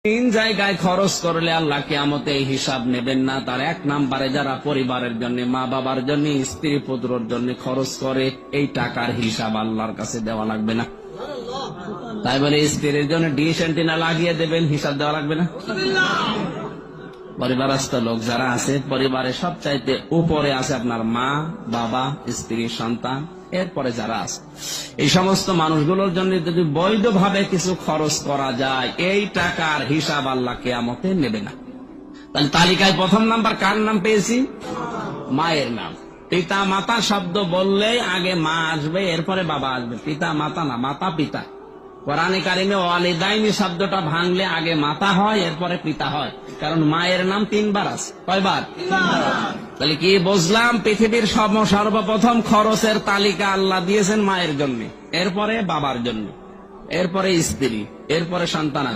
তিন জায়গায় খরচ করলে আল্লাহ কিয়ামতে এই হিসাব নেবেন না। তার এক নাম্বারে যারা পরিবারের জন্য, মা বাবার জন্য, স্ত্রী পুত্রর জন্য খরচ করে, এই টাকার হিসাব আল্লাহর কাছে দেওয়া লাগবে না। তাই বলে স্ত্রীর জন্য ডিশ অ্যান্টেনা লাগিয়ে দেবেন, হিসাব দেওয়া লাগবে না। পরিবারস্থ লোক যারা আছে, পরিবারের সবচাইতে উপরে আছে আপনার মা, বাবা, স্ত্রী, সন্তান, এরপরে যারা আছে, এই সমস্ত মানুষগুলোর জন্য যদি বৈধভাবে কিছু খরচ করা যায়, এই টাকার হিসাব আল্লাহ কিয়ামতে নেবে না। তাহলে তালিকায় প্রথম নাম্বার কার নাম পেয়েছি? মায়ের নাম। পিতা মাতা শব্দ বললেই আগে মা আসবে, এরপরে বাবা আসবে। পিতা মাতা না, মাতা পিতা। কোরআনে কারিমে ওয়ালিদাইনি শব্দটা ভাঙলে আগে মাতা হয়, এরপরে পিতা হয়, কারণ মায়ের নাম তিনবার আছে। কয়বার? তাহলে কি বুঝলাম? পৃথিবীর সর্বপ্রথম খরচের তালিকা আল্লাহ দিয়েছেন মায়ের জন্য, এরপরে বাবার জন্য, এরপরে স্ত্রী, এরপরে সন্তান।